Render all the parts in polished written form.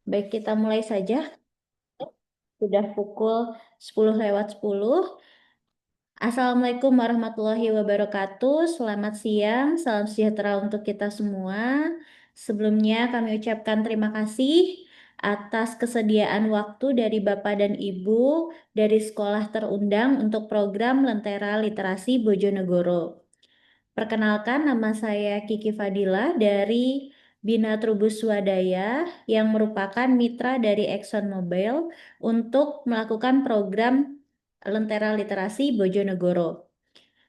Baik, kita mulai saja. Sudah pukul 10:10. Assalamualaikum warahmatullahi wabarakatuh. Selamat siang, salam sejahtera untuk kita semua. Sebelumnya kami ucapkan terima kasih atas kesediaan waktu dari Bapak dan Ibu dari sekolah terundang untuk program Lentera Literasi Bojonegoro. Perkenalkan, nama saya Kiki Fadila dari Bina Trubus Swadaya yang merupakan mitra dari ExxonMobil untuk melakukan program Lentera Literasi Bojonegoro.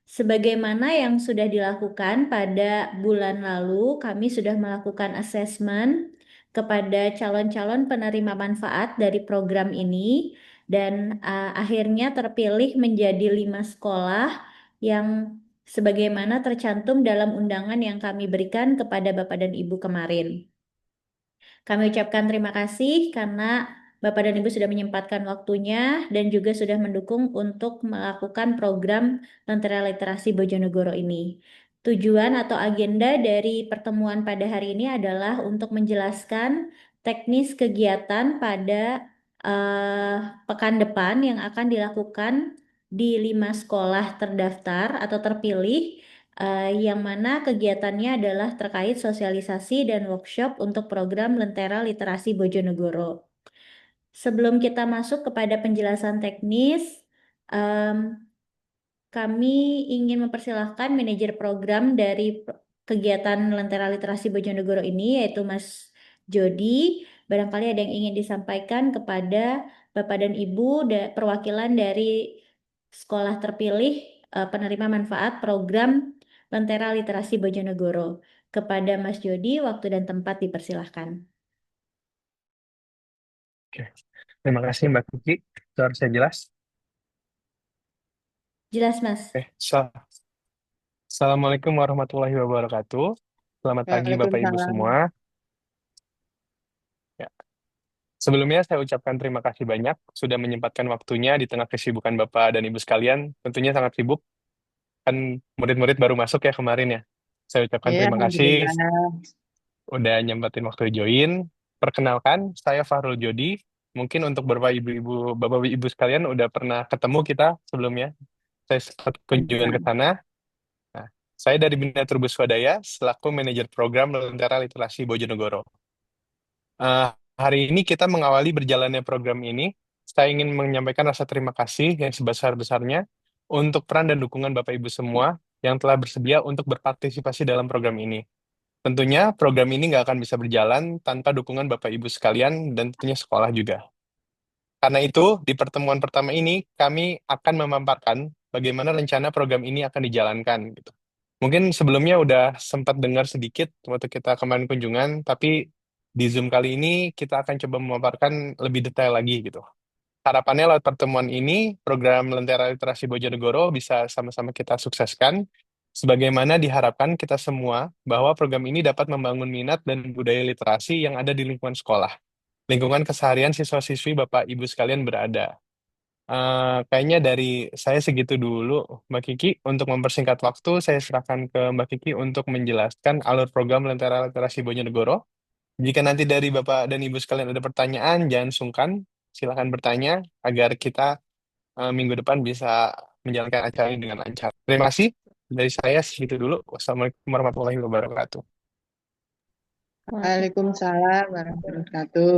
Sebagaimana yang sudah dilakukan pada bulan lalu, kami sudah melakukan asesmen kepada calon-calon penerima manfaat dari program ini dan akhirnya terpilih menjadi 5 sekolah yang sebagaimana tercantum dalam undangan yang kami berikan kepada Bapak dan Ibu kemarin. Kami ucapkan terima kasih karena Bapak dan Ibu sudah menyempatkan waktunya dan juga sudah mendukung untuk melakukan program Lentera Literasi Bojonegoro ini. Tujuan atau agenda dari pertemuan pada hari ini adalah untuk menjelaskan teknis kegiatan pada pekan depan yang akan dilakukan di 5 sekolah terdaftar atau terpilih yang mana kegiatannya adalah terkait sosialisasi dan workshop untuk program Lentera Literasi Bojonegoro. Sebelum kita masuk kepada penjelasan teknis, em, kami ingin mempersilahkan manajer program dari kegiatan Lentera Literasi Bojonegoro ini, yaitu Mas Jody. Barangkali ada yang ingin disampaikan kepada Bapak dan Ibu, perwakilan dari sekolah terpilih penerima manfaat program Lentera Literasi Bojonegoro. Kepada Mas Jody, waktu dan tempat dipersilahkan. Oke. Terima kasih Mbak Kiki. Suara saya jelas? Jelas, Mas. Oke. Assalamualaikum warahmatullahi wabarakatuh. Selamat pagi Bapak Ibu Waalaikumsalam. semua. Ya. Sebelumnya saya ucapkan terima kasih banyak sudah menyempatkan waktunya di tengah kesibukan Bapak dan Ibu sekalian. Tentunya sangat sibuk, kan murid-murid baru masuk ya kemarin ya. Saya ucapkan Ya, terima kasih Alhamdulillah. udah nyempetin waktu join. Perkenalkan, saya Fahrul Jody. Mungkin untuk Bapak Ibu sekalian udah pernah ketemu kita sebelumnya. Saya sempat kunjungan ke sana. Nah, saya dari Bina Trubus Swadaya selaku manajer program Lentera Literasi Bojonegoro. Eh, Hari ini kita mengawali berjalannya program ini. Saya ingin menyampaikan rasa terima kasih yang sebesar-besarnya untuk peran dan dukungan Bapak Ibu semua yang telah bersedia untuk berpartisipasi dalam program ini. Tentunya program ini nggak akan bisa berjalan tanpa dukungan Bapak Ibu sekalian dan tentunya sekolah juga. Karena itu, di pertemuan pertama ini, kami akan memaparkan bagaimana rencana program ini akan dijalankan, gitu. Mungkin sebelumnya udah sempat dengar sedikit waktu kita kemarin kunjungan, tapi di Zoom kali ini kita akan coba memaparkan lebih detail lagi, gitu. Harapannya lewat pertemuan ini, program Lentera Literasi Bojonegoro bisa sama-sama kita sukseskan, sebagaimana diharapkan kita semua bahwa program ini dapat membangun minat dan budaya literasi yang ada di lingkungan sekolah, lingkungan keseharian siswa-siswi Bapak Ibu sekalian berada. Kayaknya dari saya segitu dulu, Mbak Kiki. Untuk mempersingkat waktu, saya serahkan ke Mbak Kiki untuk menjelaskan alur program Lentera Literasi Bojonegoro. Jika nanti dari Bapak dan Ibu sekalian ada pertanyaan, jangan sungkan, silakan bertanya agar kita minggu depan bisa menjalankan acara ini dengan lancar. Terima kasih. Dari saya segitu dulu. Wassalamualaikum warahmatullahi wabarakatuh. Waalaikumsalam warahmatullahi wabarakatuh.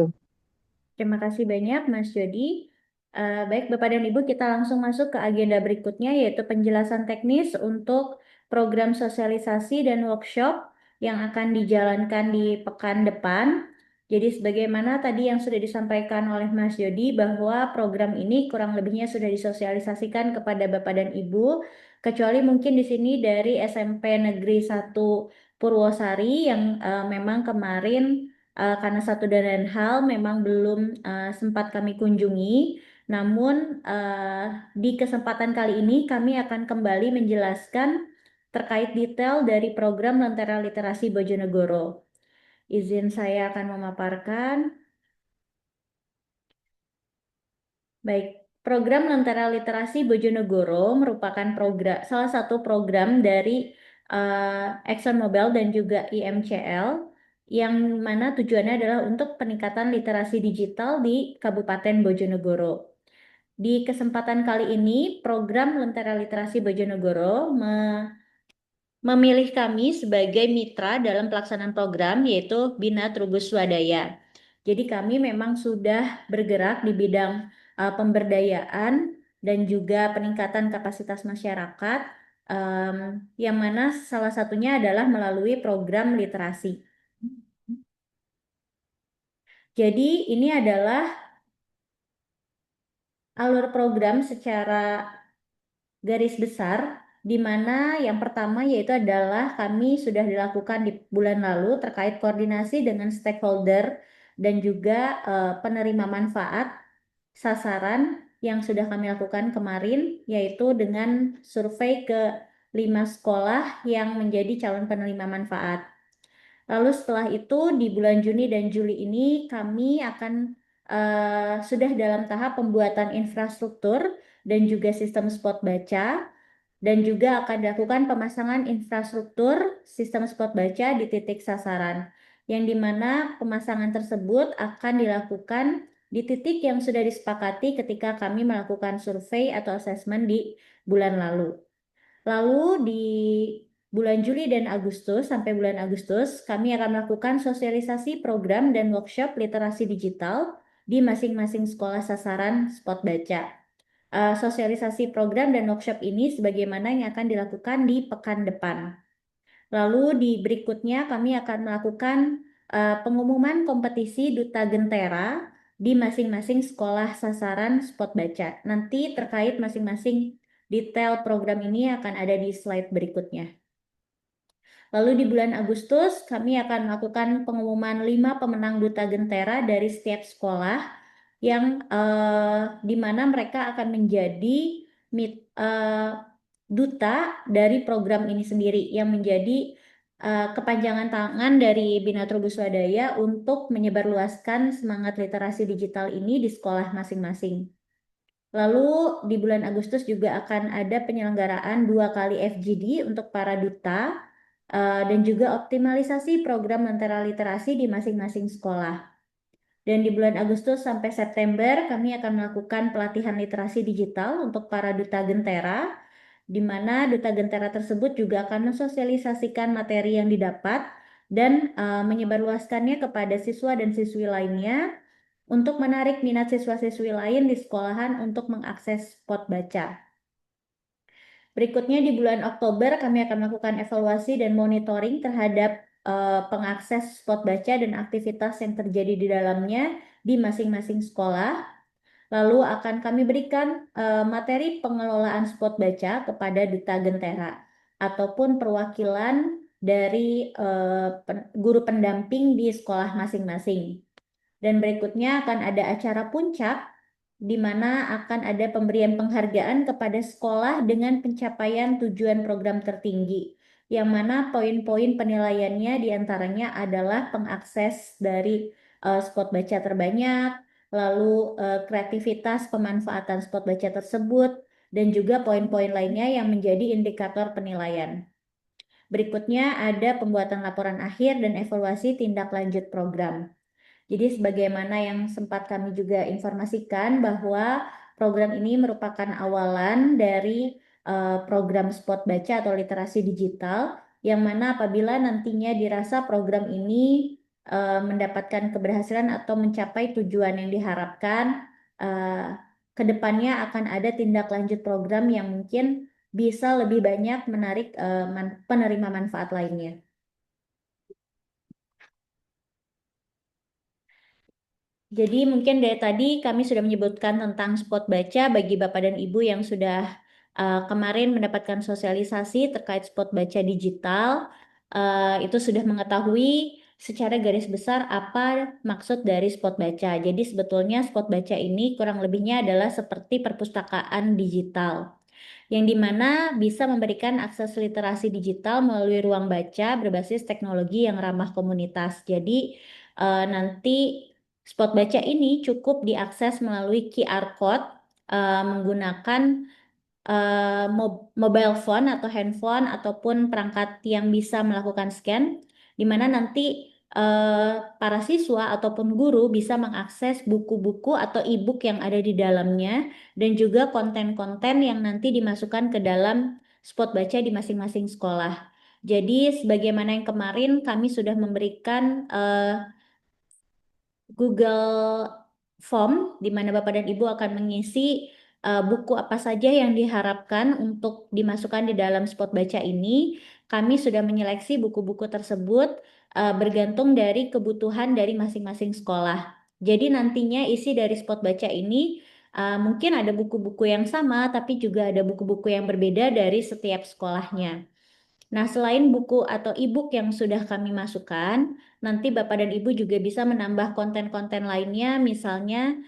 Terima kasih banyak, Mas Jody. Baik, Bapak dan Ibu, kita langsung masuk ke agenda berikutnya, yaitu penjelasan teknis untuk program sosialisasi dan workshop yang akan dijalankan di pekan depan. Jadi, sebagaimana tadi yang sudah disampaikan oleh Mas Jody, bahwa program ini kurang lebihnya sudah disosialisasikan kepada Bapak dan Ibu, kecuali mungkin di sini dari SMP Negeri 1 Purwosari yang memang kemarin karena satu dan lain hal memang belum sempat kami kunjungi. Namun di kesempatan kali ini kami akan kembali menjelaskan terkait detail dari program Lentera Literasi Bojonegoro. Izin saya akan memaparkan. Baik, program Lentera Literasi Bojonegoro merupakan salah satu program dari ExxonMobil dan juga IMCL yang mana tujuannya adalah untuk peningkatan literasi digital di Kabupaten Bojonegoro. Di kesempatan kali ini, program Lentera Literasi Bojonegoro memilih kami sebagai mitra dalam pelaksanaan program, yaitu Bina Trubus Swadaya. Jadi kami memang sudah bergerak di bidang pemberdayaan dan juga peningkatan kapasitas masyarakat, em, yang mana salah satunya adalah melalui program literasi. Jadi ini adalah alur program secara garis besar, di mana yang pertama yaitu adalah kami sudah dilakukan di bulan lalu terkait koordinasi dengan stakeholder dan juga penerima manfaat sasaran yang sudah kami lakukan kemarin, yaitu dengan survei ke 5 sekolah yang menjadi calon penerima manfaat. Lalu setelah itu di bulan Juni dan Juli ini kami akan sudah dalam tahap pembuatan infrastruktur dan juga sistem spot baca, dan juga akan dilakukan pemasangan infrastruktur sistem spot baca di titik sasaran, yang dimana pemasangan tersebut akan dilakukan di titik yang sudah disepakati ketika kami melakukan survei atau asesmen di bulan lalu. Lalu di bulan Juli dan Agustus, sampai bulan Agustus, kami akan melakukan sosialisasi program dan workshop literasi digital di masing-masing sekolah sasaran spot baca. Sosialisasi program dan workshop ini sebagaimana yang akan dilakukan di pekan depan. Lalu di berikutnya kami akan melakukan pengumuman kompetisi Duta Gentera di masing-masing sekolah sasaran spot baca. Nanti terkait masing-masing detail program ini akan ada di slide berikutnya. Lalu di bulan Agustus kami akan melakukan pengumuman 5 pemenang Duta Gentera dari setiap sekolah yang di mana mereka akan menjadi duta dari program ini sendiri yang menjadi kepanjangan tangan dari Bina Trubus Swadaya untuk menyebarluaskan semangat literasi digital ini di sekolah masing-masing. Lalu di bulan Agustus juga akan ada penyelenggaraan 2 kali FGD untuk para duta dan juga optimalisasi program lentera literasi di masing-masing sekolah. Dan di bulan Agustus sampai September kami akan melakukan pelatihan literasi digital untuk para duta Gentera, di mana duta Gentera tersebut juga akan mensosialisasikan materi yang didapat dan menyebarluaskannya kepada siswa dan siswi lainnya untuk menarik minat siswa-siswi lain di sekolahan untuk mengakses spot baca. Berikutnya di bulan Oktober kami akan melakukan evaluasi dan monitoring terhadap pengakses spot baca dan aktivitas yang terjadi di dalamnya di masing-masing sekolah. Lalu akan kami berikan materi pengelolaan spot baca kepada Duta Gentera ataupun perwakilan dari guru pendamping di sekolah masing-masing. Dan berikutnya akan ada acara puncak di mana akan ada pemberian penghargaan kepada sekolah dengan pencapaian tujuan program tertinggi, yang mana poin-poin penilaiannya diantaranya adalah pengakses dari spot baca terbanyak, lalu kreativitas pemanfaatan spot baca tersebut, dan juga poin-poin lainnya yang menjadi indikator penilaian. Berikutnya ada pembuatan laporan akhir dan evaluasi tindak lanjut program. Jadi sebagaimana yang sempat kami juga informasikan bahwa program ini merupakan awalan dari program spot baca atau literasi digital, yang mana apabila nantinya dirasa program ini mendapatkan keberhasilan atau mencapai tujuan yang diharapkan, ke depannya akan ada tindak lanjut program yang mungkin bisa lebih banyak menarik penerima manfaat lainnya. Jadi mungkin dari tadi kami sudah menyebutkan tentang spot baca bagi Bapak dan Ibu yang sudah kemarin mendapatkan sosialisasi terkait spot baca digital. Itu sudah mengetahui secara garis besar apa maksud dari spot baca. Jadi sebetulnya spot baca ini kurang lebihnya adalah seperti perpustakaan digital, yang dimana bisa memberikan akses literasi digital melalui ruang baca berbasis teknologi yang ramah komunitas. Jadi nanti spot baca ini cukup diakses melalui QR code menggunakan mobile phone atau handphone ataupun perangkat yang bisa melakukan scan, di mana nanti para siswa ataupun guru bisa mengakses buku-buku atau e-book yang ada di dalamnya dan juga konten-konten yang nanti dimasukkan ke dalam spot baca di masing-masing sekolah. Jadi, sebagaimana yang kemarin kami sudah memberikan Google Form di mana Bapak dan Ibu akan mengisi buku apa saja yang diharapkan untuk dimasukkan di dalam spot baca ini. Kami sudah menyeleksi buku-buku tersebut bergantung dari kebutuhan dari masing-masing sekolah. Jadi nantinya isi dari spot baca ini mungkin ada buku-buku yang sama, tapi juga ada buku-buku yang berbeda dari setiap sekolahnya. Nah, selain buku atau e-book yang sudah kami masukkan, nanti Bapak dan Ibu juga bisa menambah konten-konten lainnya, misalnya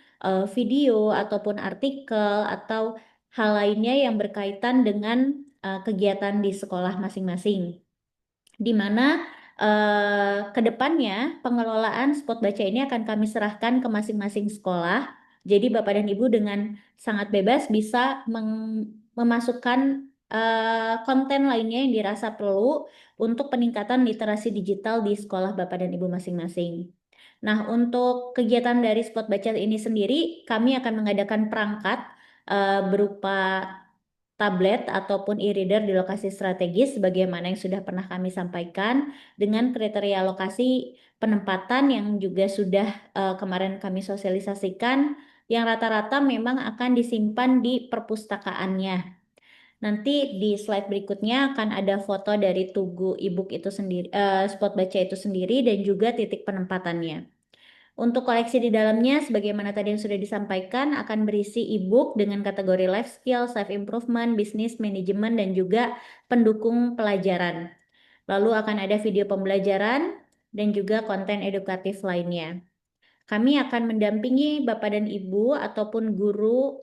video ataupun artikel atau hal lainnya yang berkaitan dengan kegiatan di sekolah masing-masing, di mana ke depannya pengelolaan spot baca ini akan kami serahkan ke masing-masing sekolah. Jadi Bapak dan Ibu dengan sangat bebas bisa memasukkan konten lainnya yang dirasa perlu untuk peningkatan literasi digital di sekolah Bapak dan Ibu masing-masing. Nah, untuk kegiatan dari spot baca ini sendiri, kami akan mengadakan perangkat berupa tablet ataupun e-reader di lokasi strategis sebagaimana yang sudah pernah kami sampaikan dengan kriteria lokasi penempatan yang juga sudah kemarin kami sosialisasikan yang rata-rata memang akan disimpan di perpustakaannya. Nanti di slide berikutnya akan ada foto dari tugu e-book itu sendiri, spot baca itu sendiri dan juga titik penempatannya. Untuk koleksi di dalamnya, sebagaimana tadi yang sudah disampaikan, akan berisi e-book dengan kategori life skill, self-improvement, business, management, dan juga pendukung pelajaran. Lalu akan ada video pembelajaran dan juga konten edukatif lainnya. Kami akan mendampingi Bapak dan Ibu ataupun guru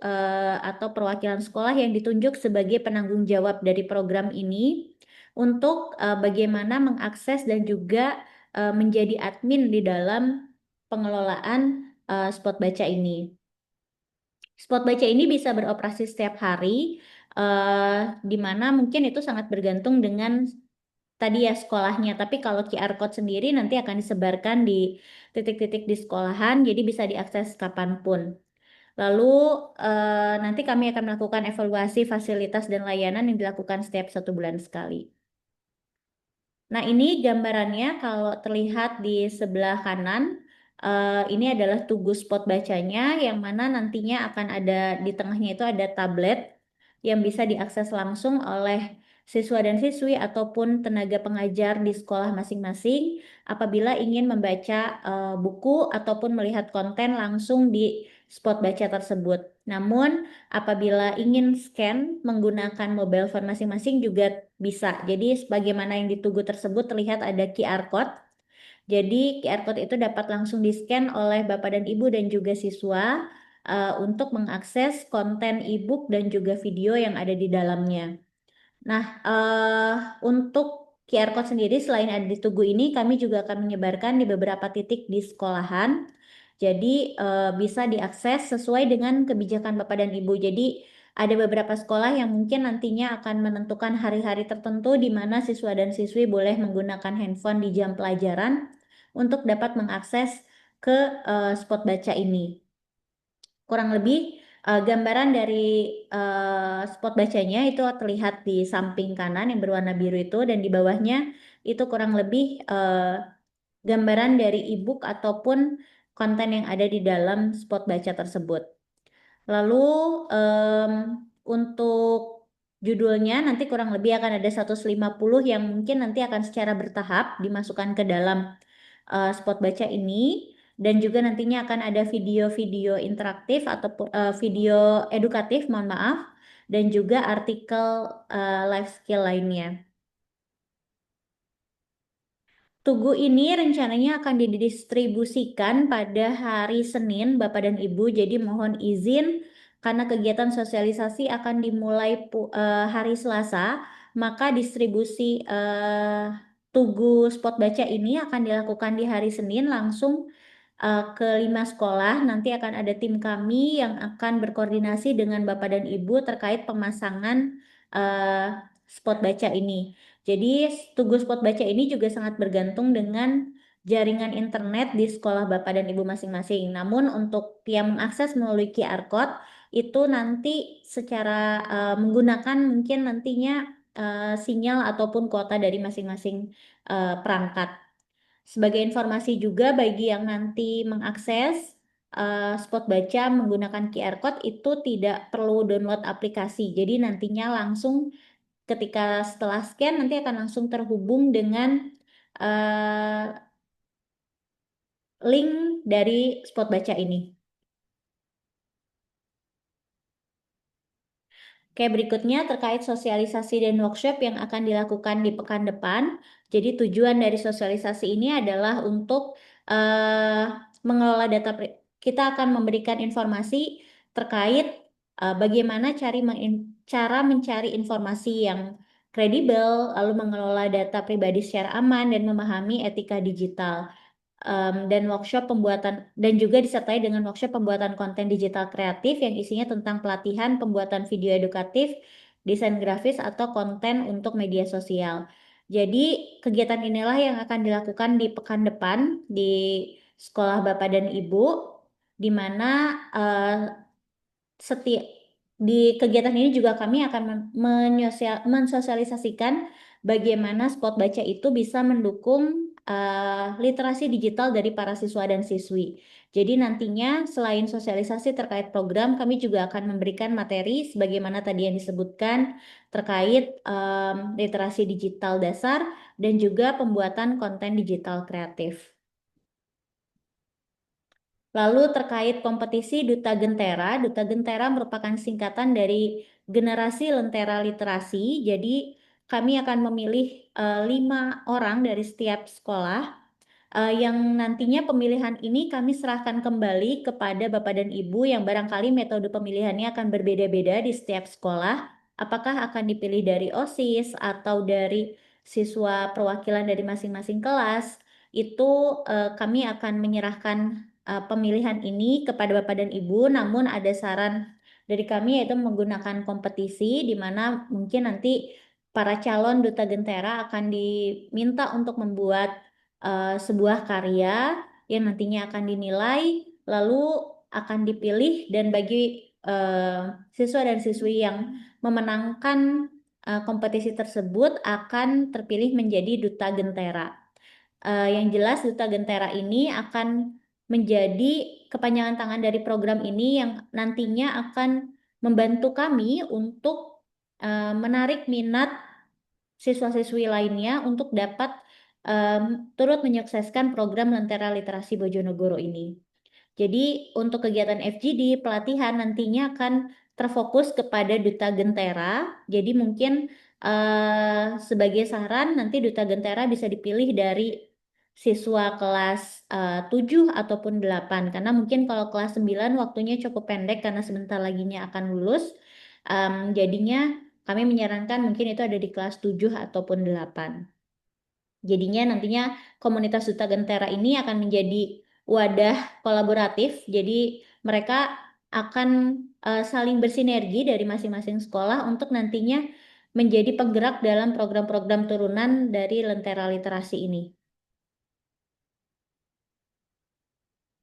atau perwakilan sekolah yang ditunjuk sebagai penanggung jawab dari program ini untuk bagaimana mengakses dan juga menjadi admin di dalam pengelolaan spot baca ini. Spot baca ini bisa beroperasi setiap hari, di mana mungkin itu sangat bergantung dengan tadi ya sekolahnya. Tapi kalau QR code sendiri nanti akan disebarkan di titik-titik di sekolahan, jadi bisa diakses kapanpun. Lalu nanti kami akan melakukan evaluasi fasilitas dan layanan yang dilakukan setiap 1 bulan sekali. Nah, ini gambarannya kalau terlihat di sebelah kanan, ini adalah tugu spot bacanya yang mana nantinya akan ada di tengahnya itu ada tablet yang bisa diakses langsung oleh siswa dan siswi ataupun tenaga pengajar di sekolah masing-masing apabila ingin membaca buku ataupun melihat konten langsung di spot baca tersebut. Namun, apabila ingin scan menggunakan mobile phone masing-masing juga bisa. Jadi, sebagaimana yang di tugu tersebut terlihat ada QR code. Jadi, QR code itu dapat langsung di-scan oleh Bapak dan Ibu dan juga siswa untuk mengakses konten e-book dan juga video yang ada di dalamnya. Nah, untuk QR code sendiri selain ada di tugu ini, kami juga akan menyebarkan di beberapa titik di sekolahan. Jadi bisa diakses sesuai dengan kebijakan Bapak dan Ibu. Jadi ada beberapa sekolah yang mungkin nantinya akan menentukan hari-hari tertentu di mana siswa dan siswi boleh menggunakan handphone di jam pelajaran untuk dapat mengakses ke spot baca ini. Kurang lebih gambaran dari spot bacanya itu terlihat di samping kanan yang berwarna biru itu dan di bawahnya itu kurang lebih gambaran dari e-book ataupun konten yang ada di dalam spot baca tersebut. Lalu untuk judulnya nanti kurang lebih akan ada 150 yang mungkin nanti akan secara bertahap dimasukkan ke dalam spot baca ini dan juga nantinya akan ada video-video interaktif atau video edukatif, mohon maaf, dan juga artikel life skill lainnya. Tugu ini rencananya akan didistribusikan pada hari Senin, Bapak dan Ibu. Jadi mohon izin karena kegiatan sosialisasi akan dimulai hari Selasa, maka distribusi tugu spot baca ini akan dilakukan di hari Senin langsung ke 5 sekolah. Nanti akan ada tim kami yang akan berkoordinasi dengan Bapak dan Ibu terkait pemasangan spot baca ini. Jadi tugas spot baca ini juga sangat bergantung dengan jaringan internet di sekolah Bapak dan Ibu masing-masing. Namun untuk yang mengakses melalui QR Code itu nanti secara menggunakan mungkin nantinya sinyal ataupun kuota dari masing-masing perangkat. Sebagai informasi juga bagi yang nanti mengakses spot baca menggunakan QR Code itu tidak perlu download aplikasi. Jadi nantinya langsung ketika setelah scan nanti akan langsung terhubung dengan eh, link dari spot baca ini. Oke, berikutnya terkait sosialisasi dan workshop yang akan dilakukan di pekan depan. Jadi tujuan dari sosialisasi ini adalah untuk eh, mengelola data. Kita akan memberikan informasi terkait bagaimana cara mencari informasi yang kredibel, lalu mengelola data pribadi secara aman dan memahami etika digital. Dan workshop pembuatan dan juga disertai dengan workshop pembuatan konten digital kreatif yang isinya tentang pelatihan pembuatan video edukatif, desain grafis atau konten untuk media sosial. Jadi kegiatan inilah yang akan dilakukan di pekan depan di sekolah Bapak dan Ibu, di mana setiap di kegiatan ini juga kami akan mensosialisasikan bagaimana spot baca itu bisa mendukung literasi digital dari para siswa dan siswi. Jadi nantinya selain sosialisasi terkait program, kami juga akan memberikan materi sebagaimana tadi yang disebutkan terkait literasi digital dasar dan juga pembuatan konten digital kreatif. Lalu terkait kompetisi Duta Gentera merupakan singkatan dari Generasi Lentera Literasi. Jadi kami akan memilih 5 orang dari setiap sekolah yang nantinya pemilihan ini kami serahkan kembali kepada Bapak dan Ibu yang barangkali metode pemilihannya akan berbeda-beda di setiap sekolah. Apakah akan dipilih dari OSIS atau dari siswa perwakilan dari masing-masing kelas? Itu kami akan menyerahkan pemilihan ini kepada Bapak dan Ibu, namun ada saran dari kami yaitu menggunakan kompetisi di mana mungkin nanti para calon duta Gentera akan diminta untuk membuat sebuah karya yang nantinya akan dinilai, lalu akan dipilih dan bagi siswa dan siswi yang memenangkan kompetisi tersebut akan terpilih menjadi duta Gentera. Yang jelas duta Gentera ini akan menjadi kepanjangan tangan dari program ini yang nantinya akan membantu kami untuk menarik minat siswa-siswi lainnya untuk dapat turut menyukseskan program Lentera Literasi Bojonegoro ini. Jadi untuk kegiatan FGD pelatihan nantinya akan terfokus kepada Duta Gentera. Jadi mungkin sebagai saran nanti Duta Gentera bisa dipilih dari siswa kelas 7 ataupun 8 karena mungkin kalau kelas 9 waktunya cukup pendek karena sebentar laginya akan lulus. Jadinya kami menyarankan mungkin itu ada di kelas 7 ataupun 8. Jadinya nantinya komunitas Duta Gentera ini akan menjadi wadah kolaboratif. Jadi mereka akan saling bersinergi dari masing-masing sekolah untuk nantinya menjadi penggerak dalam program-program turunan dari Lentera Literasi ini.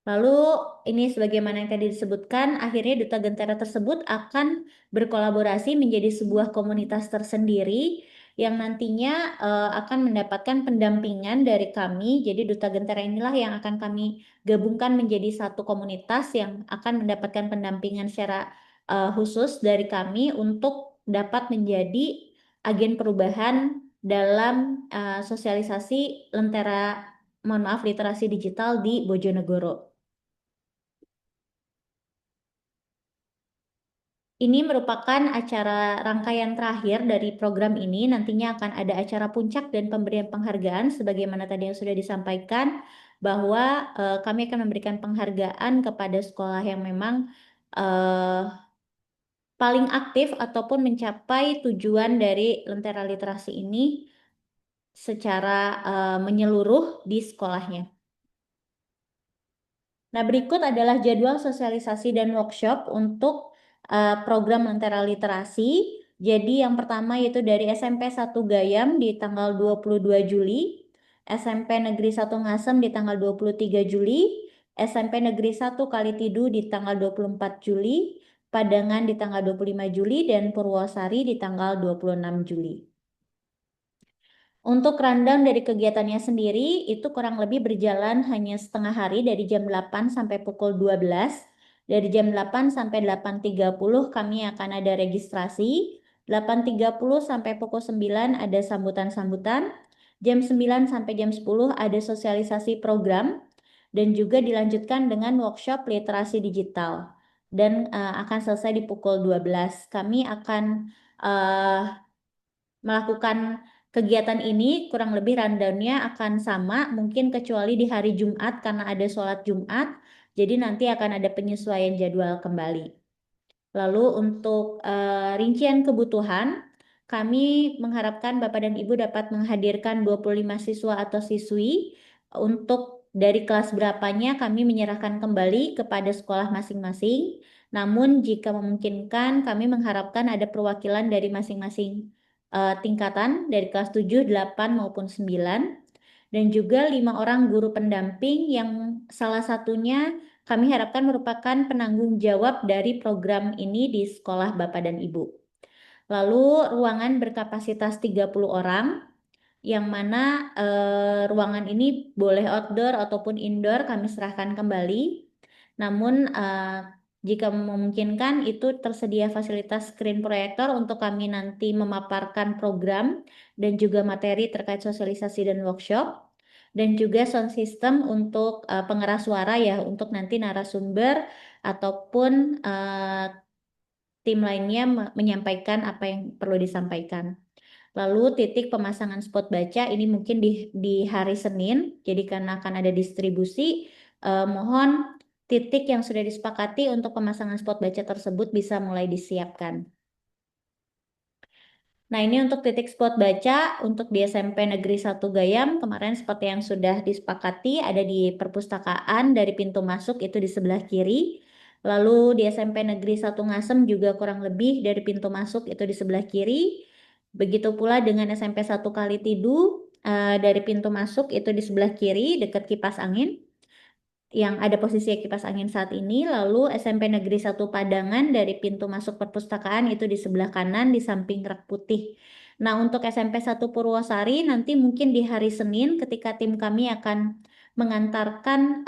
Lalu ini sebagaimana yang tadi disebutkan, akhirnya Duta Gentera tersebut akan berkolaborasi menjadi sebuah komunitas tersendiri yang nantinya akan mendapatkan pendampingan dari kami. Jadi Duta Gentera inilah yang akan kami gabungkan menjadi satu komunitas yang akan mendapatkan pendampingan secara khusus dari kami untuk dapat menjadi agen perubahan dalam sosialisasi literasi digital di Bojonegoro. Ini merupakan acara rangkaian terakhir dari program ini. Nantinya akan ada acara puncak dan pemberian penghargaan sebagaimana tadi yang sudah disampaikan bahwa kami akan memberikan penghargaan kepada sekolah yang memang paling aktif ataupun mencapai tujuan dari Lentera Literasi ini secara menyeluruh di sekolahnya. Nah, berikut adalah jadwal sosialisasi dan workshop untuk program Lentera Literasi. Jadi yang pertama yaitu dari SMP 1 Gayam di tanggal 22 Juli. SMP Negeri 1 Ngasem di tanggal 23 Juli, SMP Negeri 1 Kalitidu di tanggal 24 Juli, Padangan di tanggal 25 Juli, dan Purwosari di tanggal 26 Juli. Untuk rundown dari kegiatannya sendiri, itu kurang lebih berjalan hanya setengah hari dari jam 8 sampai pukul 12. Dari jam 8 sampai 8.30 kami akan ada registrasi. 8.30 sampai pukul 9 ada sambutan-sambutan. Jam 9 sampai jam 10 ada sosialisasi program. Dan juga dilanjutkan dengan workshop literasi digital. Dan akan selesai di pukul 12. Kami akan melakukan kegiatan ini kurang lebih rundownnya akan sama, mungkin kecuali di hari Jumat karena ada sholat Jumat, jadi nanti akan ada penyesuaian jadwal kembali. Lalu untuk rincian kebutuhan, kami mengharapkan Bapak dan Ibu dapat menghadirkan 25 siswa atau siswi. Untuk dari kelas berapanya kami menyerahkan kembali kepada sekolah masing-masing. Namun jika memungkinkan kami mengharapkan ada perwakilan dari masing-masing tingkatan dari kelas 7, 8 maupun 9. Dan juga 5 orang guru pendamping yang salah satunya kami harapkan merupakan penanggung jawab dari program ini di sekolah Bapak dan Ibu. Lalu ruangan berkapasitas 30 orang, yang mana ruangan ini boleh outdoor ataupun indoor kami serahkan kembali. Namun jika memungkinkan itu tersedia fasilitas screen proyektor untuk kami nanti memaparkan program dan juga materi terkait sosialisasi dan workshop. Dan juga sound system untuk pengeras suara ya untuk nanti narasumber ataupun tim lainnya menyampaikan apa yang perlu disampaikan. Lalu titik pemasangan spot baca ini mungkin di hari Senin, jadi karena akan ada distribusi, mohon titik yang sudah disepakati untuk pemasangan spot baca tersebut bisa mulai disiapkan. Nah, ini untuk titik spot baca untuk di SMP Negeri 1 Gayam kemarin seperti yang sudah disepakati ada di perpustakaan dari pintu masuk itu di sebelah kiri. Lalu di SMP Negeri 1 Ngasem juga kurang lebih dari pintu masuk itu di sebelah kiri. Begitu pula dengan SMP 1 Kalitidu dari pintu masuk itu di sebelah kiri dekat kipas angin yang ada posisi kipas angin saat ini. Lalu SMP Negeri 1 Padangan dari pintu masuk perpustakaan itu di sebelah kanan di samping rak putih. Nah, untuk SMP 1 Purwosari nanti mungkin di hari Senin ketika tim kami akan mengantarkan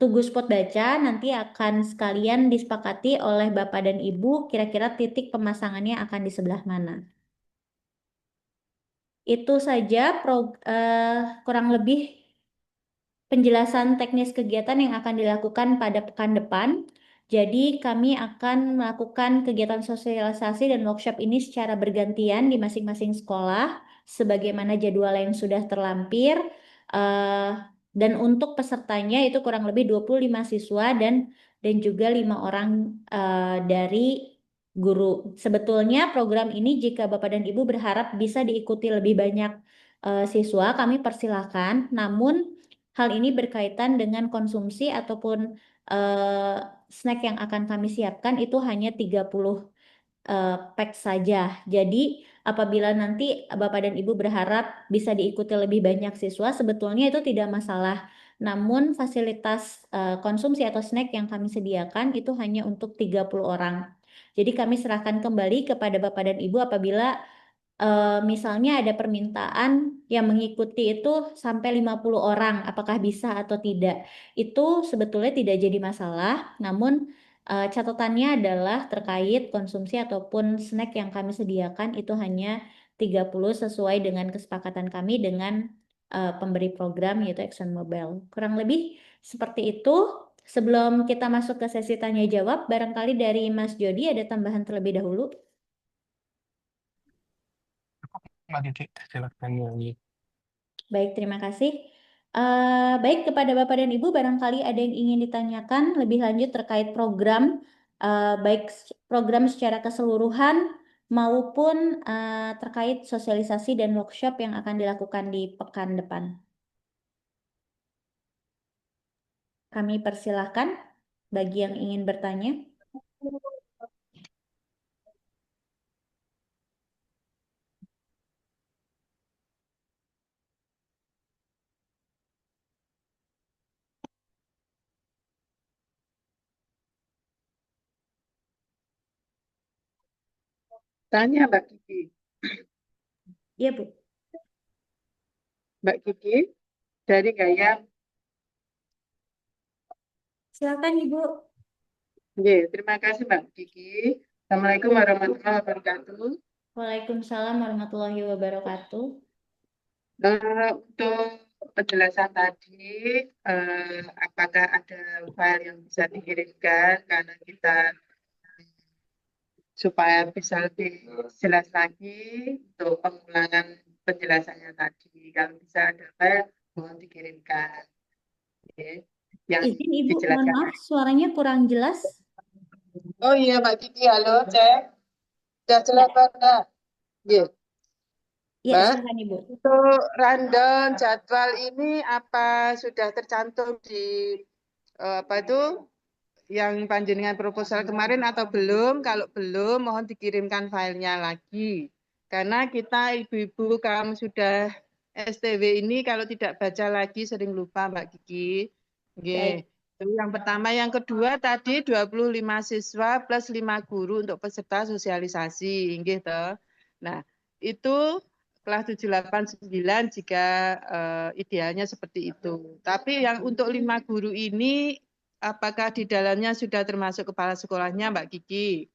tugu spot baca nanti akan sekalian disepakati oleh Bapak dan Ibu kira-kira titik pemasangannya akan di sebelah mana. Itu saja kurang lebih penjelasan teknis kegiatan yang akan dilakukan pada pekan depan. Jadi kami akan melakukan kegiatan sosialisasi dan workshop ini secara bergantian di masing-masing sekolah sebagaimana jadwal yang sudah terlampir. Eh, dan untuk pesertanya itu kurang lebih 25 siswa dan juga 5 orang dari guru. Sebetulnya program ini jika Bapak dan Ibu berharap bisa diikuti lebih banyak siswa, kami persilahkan. Namun hal ini berkaitan dengan konsumsi ataupun eh, snack yang akan kami siapkan itu hanya 30 pack saja. Jadi apabila nanti Bapak dan Ibu berharap bisa diikuti lebih banyak siswa, sebetulnya itu tidak masalah. Namun fasilitas konsumsi atau snack yang kami sediakan itu hanya untuk 30 orang. Jadi kami serahkan kembali kepada Bapak dan Ibu apabila misalnya ada permintaan yang mengikuti itu sampai 50 orang, apakah bisa atau tidak? Itu sebetulnya tidak jadi masalah, namun catatannya adalah terkait konsumsi ataupun snack yang kami sediakan itu hanya 30 sesuai dengan kesepakatan kami dengan pemberi program yaitu ExxonMobil. Kurang lebih seperti itu. Sebelum kita masuk ke sesi tanya jawab, barangkali dari Mas Jody ada tambahan terlebih dahulu. Mbak Titi, silakan nyanyi. Baik, terima kasih. Baik, kepada Bapak dan Ibu, barangkali ada yang ingin ditanyakan lebih lanjut terkait program, baik program secara keseluruhan maupun terkait sosialisasi dan workshop yang akan dilakukan di pekan depan. Kami persilahkan bagi yang ingin bertanya. Tanya Mbak Kiki. Iya, Bu. Mbak Kiki dari Gayam. Silakan, Ibu. Oke, terima kasih Mbak Kiki. Assalamualaikum warahmatullahi wabarakatuh. Waalaikumsalam warahmatullahi wabarakatuh. Untuk penjelasan tadi, apakah ada file yang bisa dikirimkan karena kita supaya bisa lebih jelas lagi untuk pengulangan penjelasannya tadi. Kalau bisa ada file, mohon dikirimkan. Oke. Yang Izin, Ibu, mohon dijelaskan. maaf, suaranya kurang jelas. Oh iya Mbak Kiki, halo cek. Sudah jelas Ya, Pak? Nah, iya. ya, Mbak, silakan, Ibu. untuk rundown jadwal ini apa sudah tercantum di apa itu yang panjenengan proposal kemarin atau belum? Kalau belum, mohon dikirimkan filenya lagi. Karena kita ibu-ibu kamu sudah STW ini kalau tidak baca lagi sering lupa Mbak Kiki. Oke. Baik. Itu yang pertama, yang kedua tadi 25 siswa plus 5 guru untuk peserta sosialisasi, nggih toh. Nah, itu kelas 7, 8, 9 jika idealnya seperti itu. Tapi yang untuk 5 guru ini apakah di dalamnya sudah termasuk kepala sekolahnya Mbak Kiki?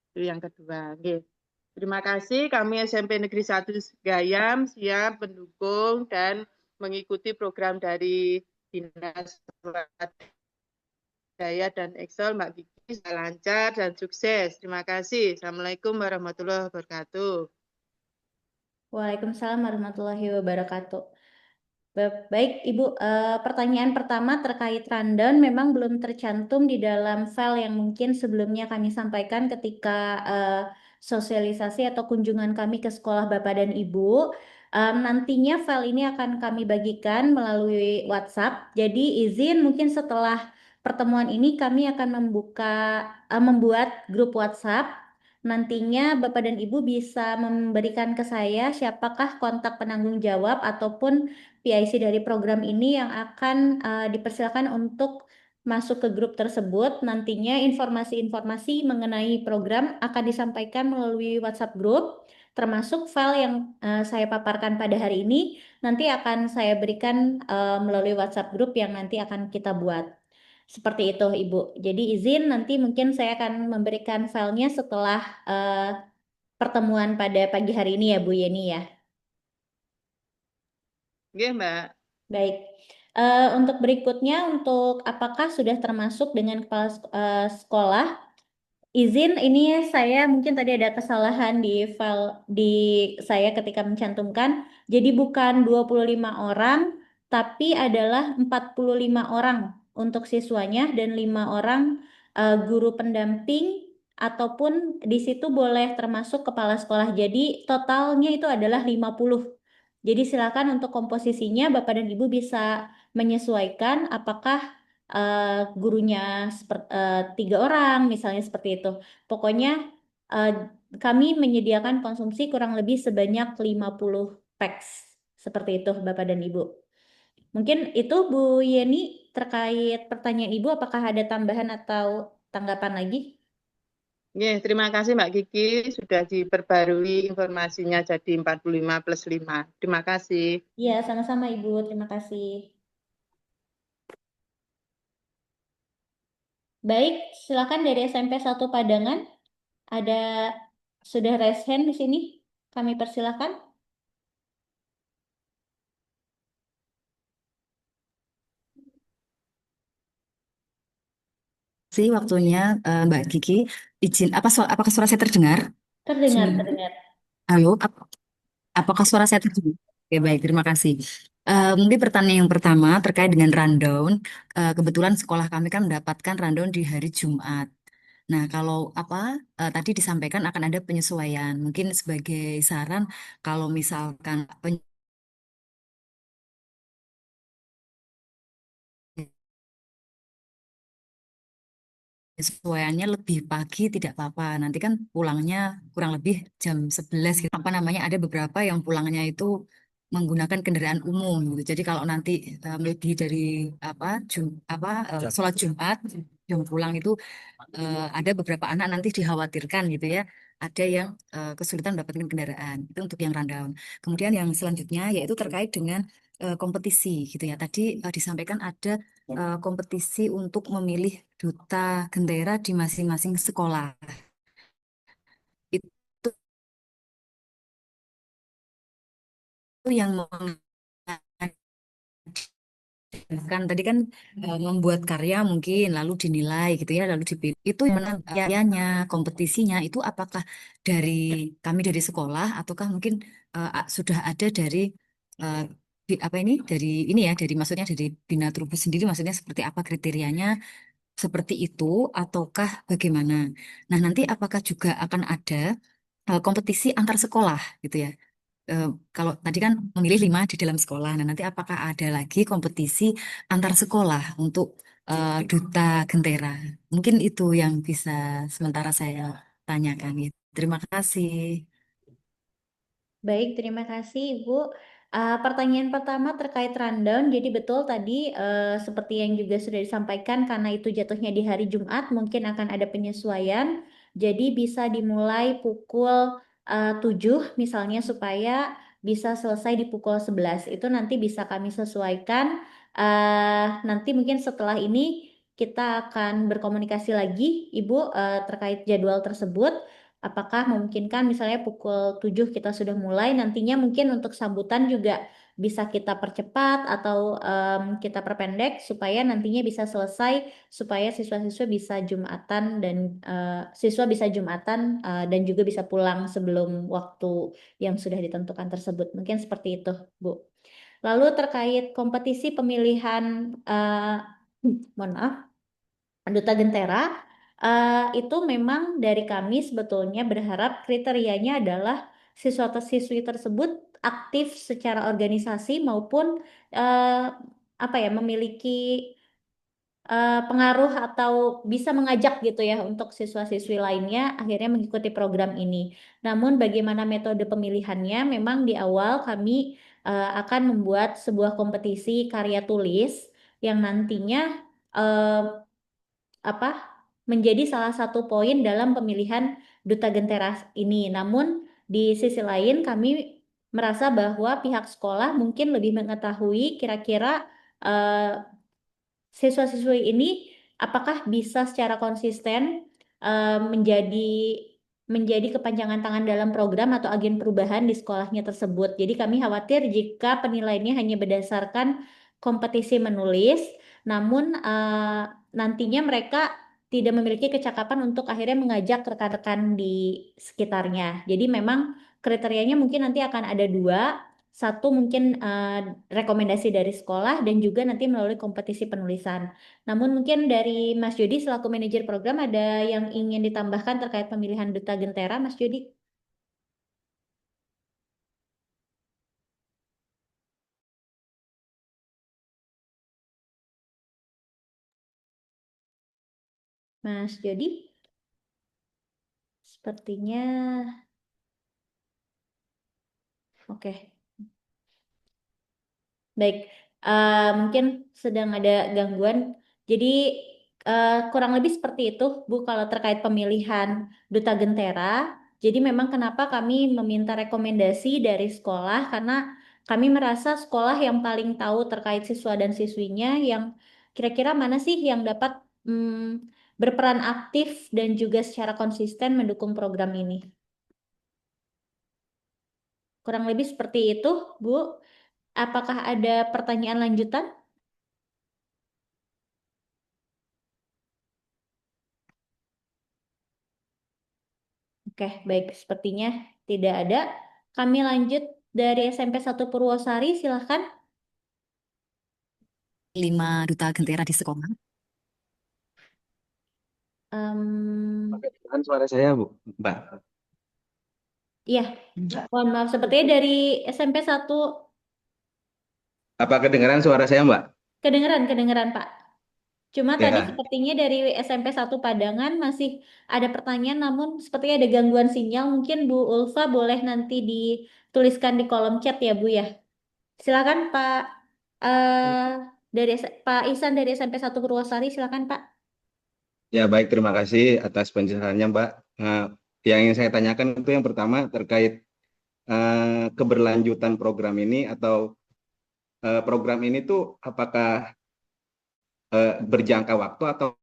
Itu yang kedua. Oke. Terima kasih. Kami SMP Negeri 1 Gayam siap mendukung dan mengikuti program dari Dinas Daya dan Excel Mbak Kiki. Lancar dan sukses. Terima kasih. Assalamualaikum warahmatullahi wabarakatuh. Waalaikumsalam warahmatullahi wabarakatuh. Baik, Ibu. Pertanyaan pertama terkait rundown memang belum tercantum di dalam file yang mungkin sebelumnya kami sampaikan ketika sosialisasi atau kunjungan kami ke sekolah Bapak dan Ibu. Nantinya file ini akan kami bagikan melalui WhatsApp. Jadi izin mungkin setelah pertemuan ini kami akan membuat grup WhatsApp. Nantinya Bapak dan Ibu bisa memberikan ke saya siapakah kontak penanggung jawab ataupun PIC dari program ini yang akan dipersilakan untuk masuk ke grup tersebut. Nantinya informasi-informasi mengenai program akan disampaikan melalui WhatsApp grup, termasuk file yang saya paparkan pada hari ini nanti akan saya berikan melalui WhatsApp grup yang nanti akan kita buat. Seperti itu, Ibu. Jadi izin nanti mungkin saya akan memberikan filenya setelah pertemuan pada pagi hari ini ya, Bu Yeni ya. Oke, Mbak. Baik. Untuk berikutnya, untuk apakah sudah termasuk dengan kepala sekolah? Izin, ini saya mungkin tadi ada kesalahan di file di saya ketika mencantumkan. Jadi bukan 25 orang, tapi adalah 45 orang untuk siswanya dan 5 orang guru pendamping ataupun di situ boleh termasuk kepala sekolah. Jadi totalnya itu adalah 50. Jadi silakan untuk komposisinya Bapak dan Ibu bisa menyesuaikan apakah gurunya 3 orang misalnya seperti itu. Pokoknya eh, kami menyediakan konsumsi kurang lebih sebanyak 50 packs. Seperti itu Bapak dan Ibu. Mungkin itu Bu Yeni terkait pertanyaan Ibu apakah ada tambahan atau tanggapan lagi? Oke, terima kasih Mbak Kiki sudah diperbarui informasinya jadi 45 plus 5. Terima kasih. Iya, sama-sama Ibu. Terima kasih. Baik, silakan dari SMP 1 Padangan. Ada sudah raise hand di sini. Kami persilakan. Sih waktunya Mbak Kiki izin apakah suara saya terdengar? Terdengar, Sudah. terdengar. Halo, apakah suara saya terdengar? Oke, baik, terima kasih. Mungkin pertanyaan yang pertama terkait dengan rundown. Kebetulan sekolah kami kan mendapatkan rundown di hari Jumat. Nah, kalau tadi disampaikan akan ada penyesuaian. Mungkin sebagai saran kalau misalkan penyesuaiannya lebih pagi tidak apa-apa. Nanti kan pulangnya kurang lebih jam 11 gitu. Apa namanya ada beberapa yang pulangnya itu menggunakan kendaraan umum gitu. Jadi kalau nanti lebih dari sholat Jumat jam pulang itu ada beberapa anak nanti dikhawatirkan gitu ya. ada yang kesulitan mendapatkan kendaraan. Itu untuk yang rundown. Kemudian yang selanjutnya yaitu terkait dengan kompetisi gitu ya. Tadi disampaikan ada kompetisi untuk memilih duta gendera di masing-masing sekolah. Itu yang kan tadi kan membuat karya mungkin lalu dinilai gitu ya lalu dipilih itu yang menang karyanya kompetisinya itu apakah dari kami dari sekolah ataukah mungkin sudah ada dari eh, apa ini ya dari maksudnya dari Bina Trubus sendiri maksudnya seperti apa kriterianya seperti itu ataukah bagaimana? Nah nanti apakah juga akan ada kompetisi antar sekolah gitu ya? eh, Kalau tadi kan memilih 5 di dalam sekolah, nah nanti apakah ada lagi kompetisi antar sekolah untuk duta Gentera? Mungkin itu yang bisa sementara saya tanyakan. Ya. Terima kasih. Baik, terima kasih Ibu. Pertanyaan pertama terkait rundown. Jadi betul tadi seperti yang juga sudah disampaikan karena itu jatuhnya di hari Jumat mungkin akan ada penyesuaian. Jadi bisa dimulai pukul 7 misalnya supaya bisa selesai di pukul 11. Itu nanti bisa kami sesuaikan. Nanti mungkin setelah ini kita akan berkomunikasi lagi Ibu terkait jadwal tersebut. Apakah memungkinkan misalnya pukul 7 kita sudah mulai, nantinya mungkin untuk sambutan juga bisa kita percepat atau kita perpendek supaya nantinya bisa selesai, supaya siswa-siswa bisa Jumatan dan siswa bisa Jumatan dan juga bisa pulang sebelum waktu yang sudah ditentukan tersebut. Mungkin seperti itu, Bu. Lalu terkait kompetisi pemilihan, mohon maaf, Duta Gentera, itu memang dari kami sebetulnya berharap kriterianya adalah siswa atau siswi tersebut aktif secara organisasi maupun eh, apa ya memiliki pengaruh atau bisa mengajak gitu ya untuk siswa-siswi lainnya akhirnya mengikuti program ini. Namun bagaimana metode pemilihannya memang di awal kami akan membuat sebuah kompetisi karya tulis yang nantinya eh, apa menjadi salah satu poin dalam pemilihan Duta Gentera ini. Namun di sisi lain kami merasa bahwa pihak sekolah mungkin lebih mengetahui kira-kira eh, siswa-siswi ini apakah bisa secara konsisten menjadi kepanjangan tangan dalam program atau agen perubahan di sekolahnya tersebut. Jadi kami khawatir jika penilaiannya hanya berdasarkan kompetisi menulis, namun nantinya mereka tidak memiliki kecakapan untuk akhirnya mengajak rekan-rekan di sekitarnya. Jadi memang kriterianya mungkin nanti akan ada dua. Satu mungkin rekomendasi dari sekolah dan juga nanti melalui kompetisi penulisan. Namun mungkin dari Mas Jody selaku manajer program ada yang ingin ditambahkan terkait pemilihan Duta Gentera, Mas Jody? Mas Jody? Sepertinya oke. Baik, mungkin sedang ada gangguan. Jadi kurang lebih seperti itu, Bu, kalau terkait pemilihan Duta Gentera. Jadi memang kenapa kami meminta rekomendasi dari sekolah, karena kami merasa sekolah yang paling tahu terkait siswa dan siswinya, yang kira-kira mana sih yang dapat berperan aktif dan juga secara konsisten mendukung program ini. Kurang lebih seperti itu, Bu. Apakah ada pertanyaan lanjutan? Oke, baik. Sepertinya tidak ada. Kami lanjut dari SMP 1 Purwosari, silahkan. 5 duta Gentera di sekolah. Em, Kan suara saya, Bu, Mbak. Iya, mohon maaf. Sepertinya dari SMP 1 Apa kedengaran suara saya, Mbak? kedengeran, Pak. Cuma tadi Ya, sepertinya dari SMP 1 Padangan masih ada pertanyaan, namun sepertinya ada gangguan sinyal. Mungkin Bu Ulfa boleh nanti dituliskan di kolom chat ya, Bu ya. Silakan Pak Pak Ihsan dari SMP 1 Purwosari, silakan Pak. ya baik. Terima kasih atas penjelasannya, Mbak. Nah, yang ingin saya tanyakan itu yang pertama terkait keberlanjutan program ini atau program ini tuh apakah berjangka waktu atau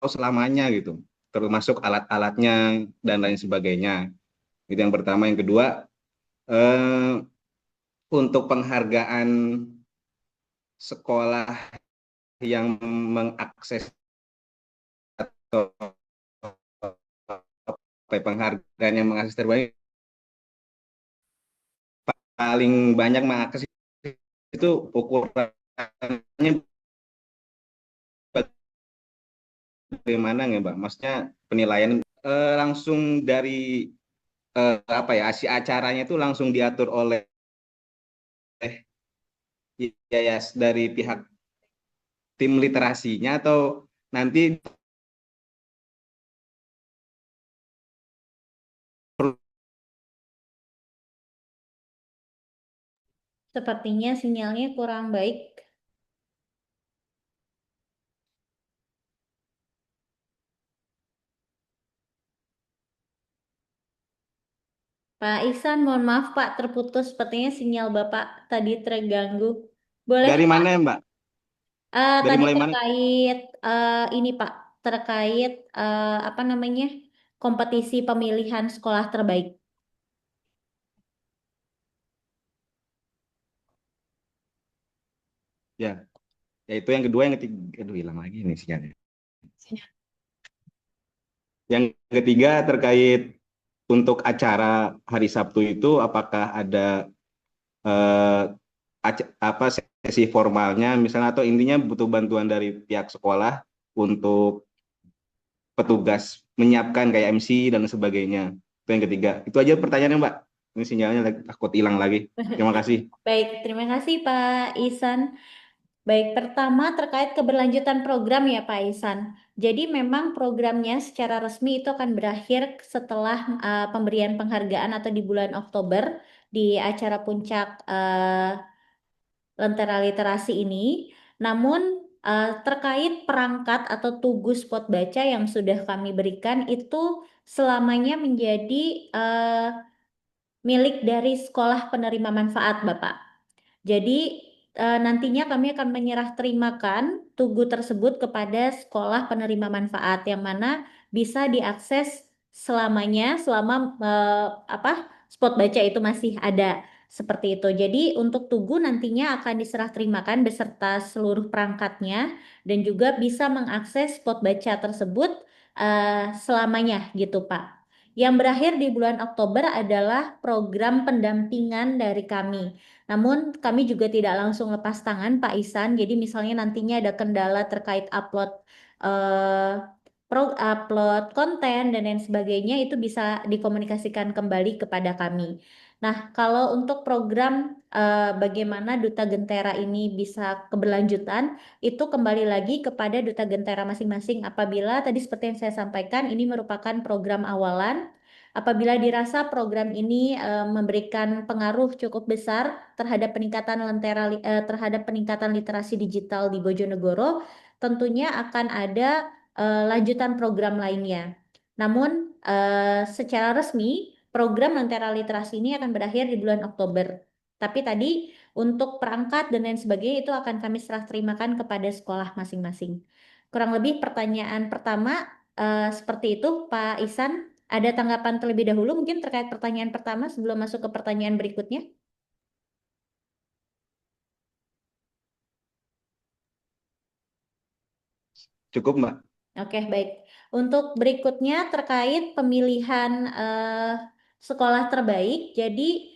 selamanya gitu, termasuk alat-alatnya dan lain sebagainya. Itu yang pertama. Yang kedua, eh, untuk penghargaan sekolah yang mengakses atau penghargaan yang mengakses terbaik paling banyak mengakses itu ukurannya bagaimana nggak Mbak? Maksudnya penilaian langsung dari apa ya, acaranya itu langsung diatur oleh dari pihak tim literasinya atau nanti Sepertinya sinyalnya kurang baik. Pak Ihsan, mohon maaf Pak, terputus. Sepertinya sinyal Bapak tadi terganggu. Boleh dari Pak? mana ya Mbak? Dari Tadi mulai mana? terkait ini Pak, terkait apa namanya kompetisi pemilihan sekolah terbaik. Ya, ya itu yang kedua, yang ketiga, aduh hilang lagi nih sinyalnya. Yang ketiga terkait untuk acara hari Sabtu itu apakah ada eh, apa sesi formalnya misalnya atau intinya butuh bantuan dari pihak sekolah untuk petugas menyiapkan kayak MC dan sebagainya. Itu yang ketiga. Itu aja pertanyaannya Mbak. Ini sinyalnya takut hilang lagi. Terima kasih. Baik, terima kasih Pak Ihsan. Baik, pertama terkait keberlanjutan program ya Pak Ihsan. Jadi memang programnya secara resmi itu akan berakhir setelah pemberian penghargaan atau di bulan Oktober di acara puncak Lentera Literasi ini. Namun terkait perangkat atau tugu spot baca yang sudah kami berikan itu selamanya menjadi milik dari sekolah penerima manfaat Bapak. Jadi nantinya kami akan menyerah terimakan tugu tersebut kepada sekolah penerima manfaat yang mana bisa diakses selamanya selama apa spot baca itu masih ada seperti itu. Jadi untuk tugu nantinya akan diserah terimakan beserta seluruh perangkatnya dan juga bisa mengakses spot baca tersebut selamanya gitu Pak. Yang berakhir di bulan Oktober adalah program pendampingan dari kami. Namun kami juga tidak langsung lepas tangan Pak Isan. Jadi misalnya nantinya ada kendala terkait eh, upload konten dan lain sebagainya itu bisa dikomunikasikan kembali kepada kami. Nah, kalau untuk program bagaimana Duta Gentera ini bisa keberlanjutan, itu kembali lagi kepada Duta Gentera masing-masing apabila tadi seperti yang saya sampaikan ini merupakan program awalan. Apabila dirasa program ini memberikan pengaruh cukup besar terhadap terhadap peningkatan literasi digital di Bojonegoro, tentunya akan ada lanjutan program lainnya. Namun secara resmi program Lentera Literasi ini akan berakhir di bulan Oktober. Tapi tadi untuk perangkat dan lain sebagainya itu akan kami serah terimakan kepada sekolah masing-masing. Kurang lebih pertanyaan pertama seperti itu, Pak Isan. Ada tanggapan terlebih dahulu mungkin terkait pertanyaan pertama sebelum masuk ke pertanyaan berikutnya? Cukup Mbak. Oke, baik. Untuk berikutnya terkait pemilihan sekolah terbaik. Jadi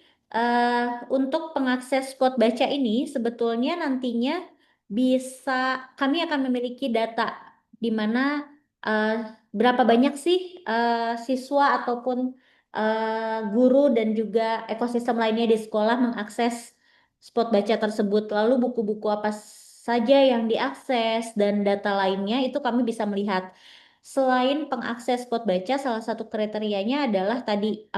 untuk pengakses spot baca ini sebetulnya nantinya bisa kami akan memiliki data di mana eh, berapa banyak sih siswa ataupun guru dan juga ekosistem lainnya di sekolah mengakses spot baca tersebut. Lalu buku-buku apa saja yang diakses dan data lainnya itu kami bisa melihat. Selain pengakses spot baca, salah satu kriterianya adalah tadi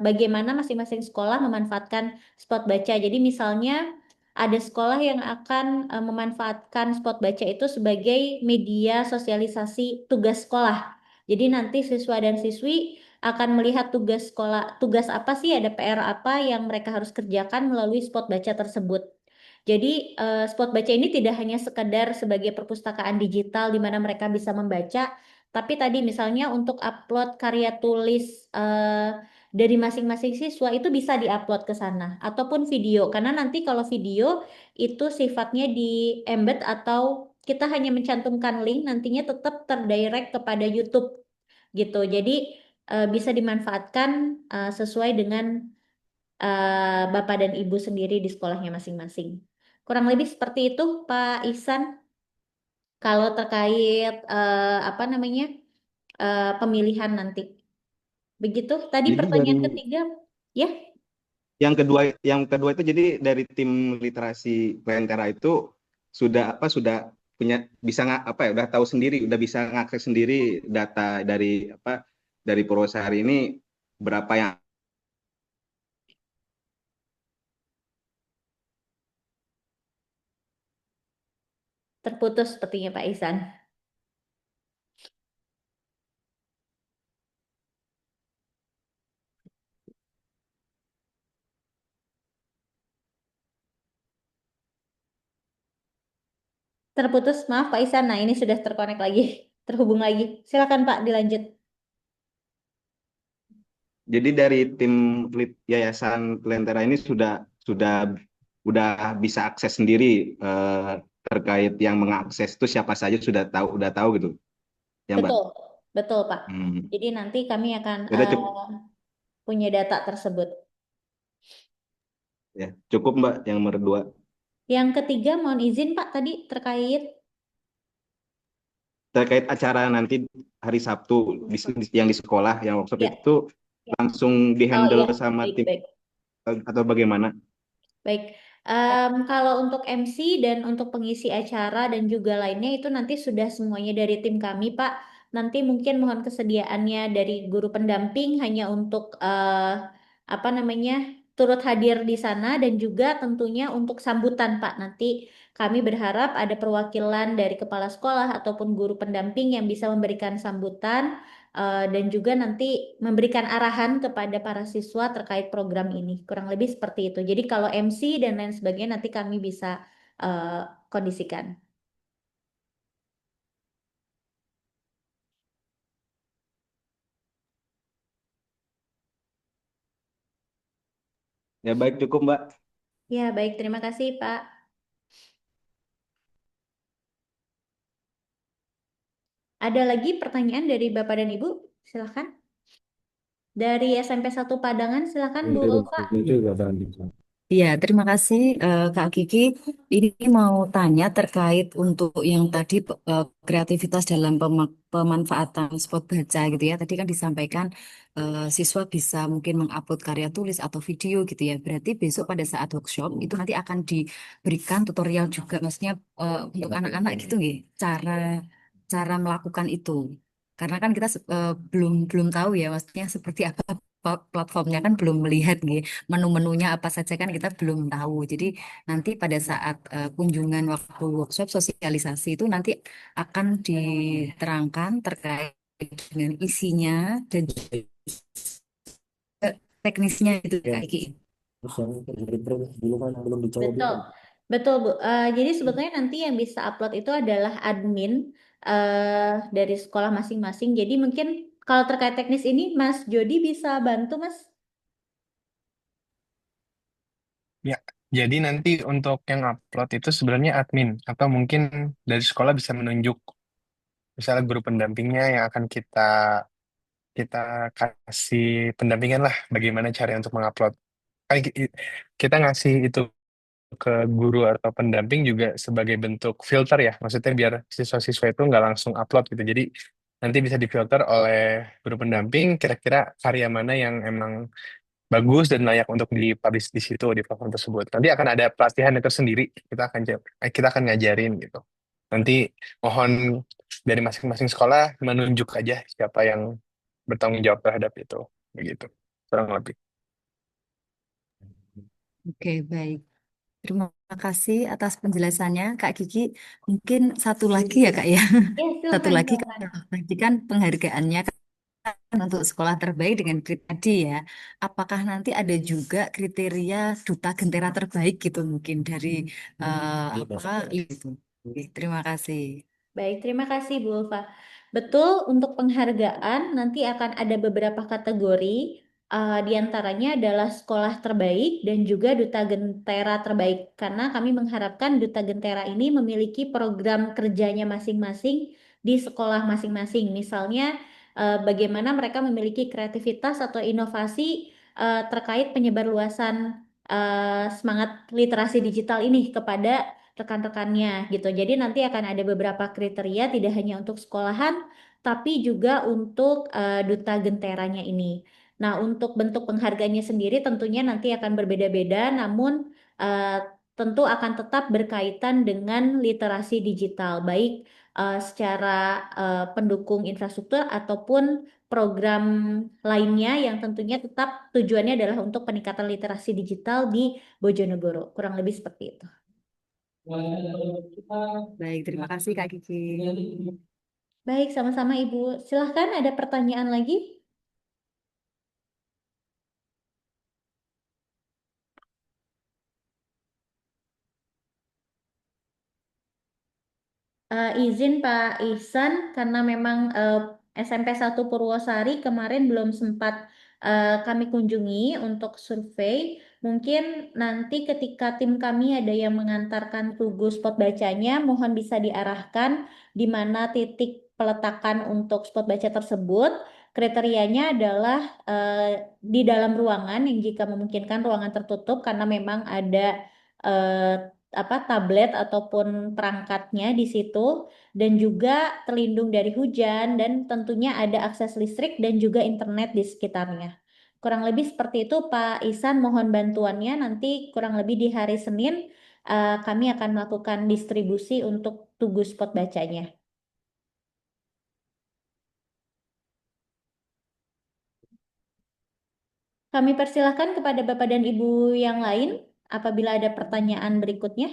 bagaimana masing-masing sekolah memanfaatkan spot baca. Jadi misalnya ada sekolah yang akan memanfaatkan spot baca itu sebagai media sosialisasi tugas sekolah. Jadi nanti siswa dan siswi akan melihat tugas sekolah, tugas apa sih, ada PR apa yang mereka harus kerjakan melalui spot baca tersebut. Jadi spot baca ini tidak hanya sekedar sebagai perpustakaan digital di mana mereka bisa membaca, tapi tadi misalnya untuk upload karya tulis dari masing-masing siswa itu bisa diupload ke sana, ataupun video. Karena nanti kalau video itu sifatnya di embed atau kita hanya mencantumkan link, nantinya tetap terdirect kepada YouTube gitu. Jadi bisa dimanfaatkan sesuai dengan Bapak dan Ibu sendiri di sekolahnya masing-masing. Kurang lebih seperti itu, Pak Ihsan. Kalau terkait apa namanya pemilihan nanti. Begitu. Tadi Jadi dari pertanyaan ketiga, ya. yang kedua itu jadi dari tim literasi Lentera itu sudah punya bisa apa ya udah tahu sendiri, udah bisa ngakses sendiri data dari perusahaan ini berapa yang Terputus sepertinya Pak Ihsan. Terputus, maaf Pak Ihsan. Nah, ini sudah terkonek lagi, terhubung lagi. Silakan Pak, dilanjut. jadi dari tim Yayasan Lentera ini sudah bisa akses sendiri terkait yang mengakses itu siapa saja udah tahu gitu ya Mbak. Betul, betul Pak. Hmm. Jadi nanti kami akan Udah cukup punya data tersebut. ya cukup Mbak yang nomor 2. Yang ketiga, mohon izin Pak, tadi terkait. Terkait acara nanti hari Sabtu yang di sekolah yang workshop Ya, itu langsung oh iya, dihandle sama baik, tim baik. atau bagaimana? Baik, kalau untuk MC dan untuk pengisi acara dan juga lainnya itu nanti sudah semuanya dari tim kami, Pak. Nanti mungkin mohon kesediaannya dari guru pendamping hanya untuk apa namanya turut hadir di sana dan juga tentunya untuk sambutan, Pak. Nanti kami berharap ada perwakilan dari kepala sekolah ataupun guru pendamping yang bisa memberikan sambutan dan juga nanti memberikan arahan kepada para siswa terkait program ini. Kurang lebih seperti itu. Jadi kalau MC dan lain sebagainya nanti kami bisa eh, kondisikan. Ya baik cukup Mbak. Ya, baik. Terima kasih, Pak. Ada lagi pertanyaan dari Bapak dan Ibu? Silakan. Dari SMP 1 Padangan, silakan Bu Ulfa. Iya, terima kasih Kak Kiki. Ini mau tanya terkait untuk yang tadi kreativitas dalam pemanfaatan spot baca gitu ya. Tadi kan disampaikan siswa bisa mungkin mengupload karya tulis atau video gitu ya. Berarti besok pada saat workshop itu nanti akan diberikan tutorial juga, maksudnya untuk anak-anak gitu nggih, cara cara melakukan itu. Karena kan kita belum belum tahu ya, maksudnya seperti apa platformnya kan belum melihat nih menu-menunya apa saja kan kita belum tahu. Jadi nanti pada saat kunjungan waktu workshop sosialisasi itu nanti akan diterangkan terkait dengan isinya dan juga teknisnya itu kayak gitu. Betul, betul Bu. Jadi sebetulnya nanti yang bisa upload itu adalah admin dari sekolah masing-masing. Jadi mungkin kalau terkait teknis ini, Mas Jody bisa bantu, Mas? Ya, jadi nanti untuk yang upload itu sebenarnya admin atau mungkin dari sekolah bisa menunjuk misalnya guru pendampingnya yang akan kita kita kasih pendampingan lah bagaimana cara untuk mengupload. Kan kita ngasih itu ke guru atau pendamping juga sebagai bentuk filter ya, maksudnya biar siswa-siswa itu nggak langsung upload gitu. Jadi nanti bisa difilter oleh guru pendamping kira-kira karya mana yang emang bagus dan layak untuk dipublish di situ di platform tersebut. Nanti akan ada pelatihan yang tersendiri. Kita akan ngajarin gitu. Nanti mohon dari masing-masing sekolah menunjuk aja siapa yang bertanggung jawab terhadap itu, begitu. Kurang lebih. Oke, baik. Terima kasih atas penjelasannya, Kak Kiki. Mungkin satu lagi ya, Kak ya. Ya, Satu silakan, lagi, silakan. Kak, tadi kan penghargaannya untuk sekolah terbaik dengan tadi ya, apakah nanti ada juga kriteria duta Gentera terbaik gitu mungkin dari apa itu? Oke, terima kasih. Baik, terima kasih Bu Ulfa. Betul, untuk penghargaan nanti akan ada beberapa kategori. Di antaranya adalah sekolah terbaik dan juga duta gentera terbaik. Karena kami mengharapkan duta gentera ini memiliki program kerjanya masing-masing di sekolah masing-masing. Misalnya, bagaimana mereka memiliki kreativitas atau inovasi terkait penyebarluasan semangat literasi digital ini kepada rekan-rekannya gitu. Jadi nanti akan ada beberapa kriteria tidak hanya untuk sekolahan tapi juga untuk duta genteranya ini. Nah, untuk bentuk penghargaannya sendiri tentunya nanti akan berbeda-beda namun tentu akan tetap berkaitan dengan literasi digital baik secara pendukung infrastruktur ataupun program lainnya yang tentunya tetap tujuannya adalah untuk peningkatan literasi digital di Bojonegoro. Kurang lebih seperti itu. Baik, terima kasih Kak Kiki. Baik, sama-sama Ibu. Silahkan ada pertanyaan lagi? Izin Pak Ihsan, karena memang SMP 1 Purwosari kemarin belum sempat kami kunjungi untuk survei. Mungkin nanti ketika tim kami ada yang mengantarkan tugas spot bacanya, mohon bisa diarahkan di mana titik peletakan untuk spot baca tersebut. Kriterianya adalah di dalam ruangan yang jika memungkinkan ruangan tertutup karena memang ada eh, tablet ataupun perangkatnya di situ dan juga terlindung dari hujan dan tentunya ada akses listrik dan juga internet di sekitarnya. Kurang lebih seperti itu Pak Ihsan, mohon bantuannya nanti kurang lebih di hari Senin kami akan melakukan distribusi untuk tugas spot bacanya. Kami persilahkan kepada Bapak dan Ibu yang lain apabila ada pertanyaan berikutnya.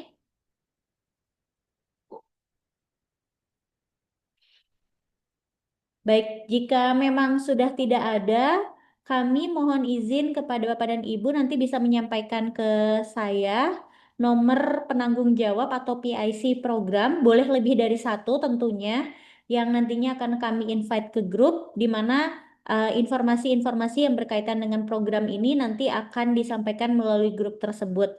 Baik, jika memang sudah tidak ada, kami mohon izin kepada Bapak dan Ibu nanti bisa menyampaikan ke saya nomor penanggung jawab atau PIC program, boleh lebih dari satu tentunya, yang nantinya akan kami invite ke grup, di mana informasi-informasi yang berkaitan dengan program ini nanti akan disampaikan melalui grup tersebut.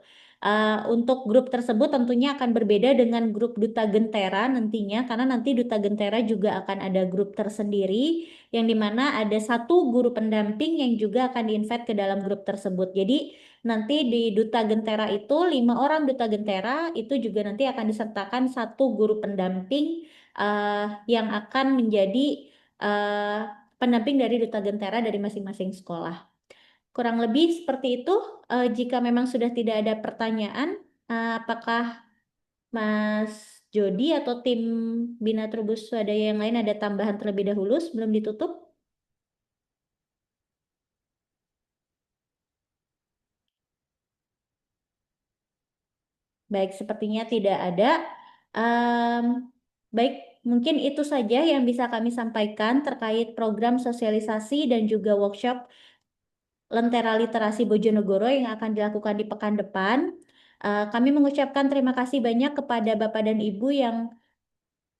Untuk grup tersebut tentunya akan berbeda dengan grup Duta Gentera nantinya, karena nanti Duta Gentera juga akan ada grup tersendiri, yang dimana ada satu guru pendamping yang juga akan di-invite ke dalam grup tersebut. Jadi nanti di Duta Gentera itu 5 orang Duta Gentera itu juga nanti akan disertakan satu guru pendamping yang akan menjadi eh, pendamping dari Duta Gentera dari masing-masing sekolah. Kurang lebih seperti itu. Jika memang sudah tidak ada pertanyaan, apakah Mas Jody atau tim Bina Trubus Swadaya yang lain ada tambahan terlebih dahulu sebelum ditutup? Baik, sepertinya tidak ada. Em, baik, mungkin itu saja yang bisa kami sampaikan terkait program sosialisasi dan juga workshop Lentera Literasi Bojonegoro yang akan dilakukan di pekan depan. Kami mengucapkan terima kasih banyak kepada Bapak dan Ibu yang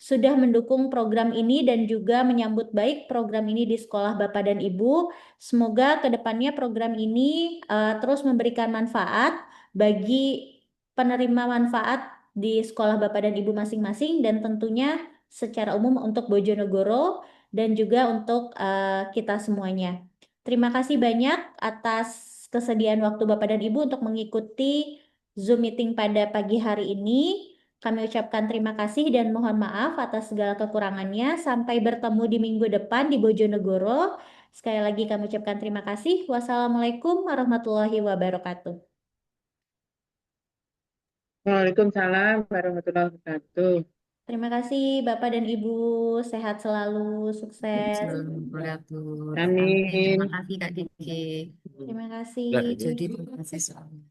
sudah mendukung program ini dan juga menyambut baik program ini di sekolah Bapak dan Ibu. Semoga ke depannya program ini terus memberikan manfaat bagi penerima manfaat di sekolah Bapak dan Ibu masing-masing dan tentunya secara umum untuk Bojonegoro dan juga untuk kita semuanya. Terima kasih banyak atas kesediaan waktu Bapak dan Ibu untuk mengikuti Zoom meeting pada pagi hari ini. Kami ucapkan terima kasih dan mohon maaf atas segala kekurangannya. Sampai bertemu di minggu depan di Bojonegoro. Sekali lagi kami ucapkan terima kasih. Wassalamualaikum warahmatullahi wabarakatuh. Waalaikumsalam warahmatullahi wabarakatuh. Terima kasih Bapak dan Ibu. Sehat selalu, sukses. Assalamualaikum. Amin. Amin. Terima kasih Kak Kiki. Terima kasih. Jadi terima kasih soalnya.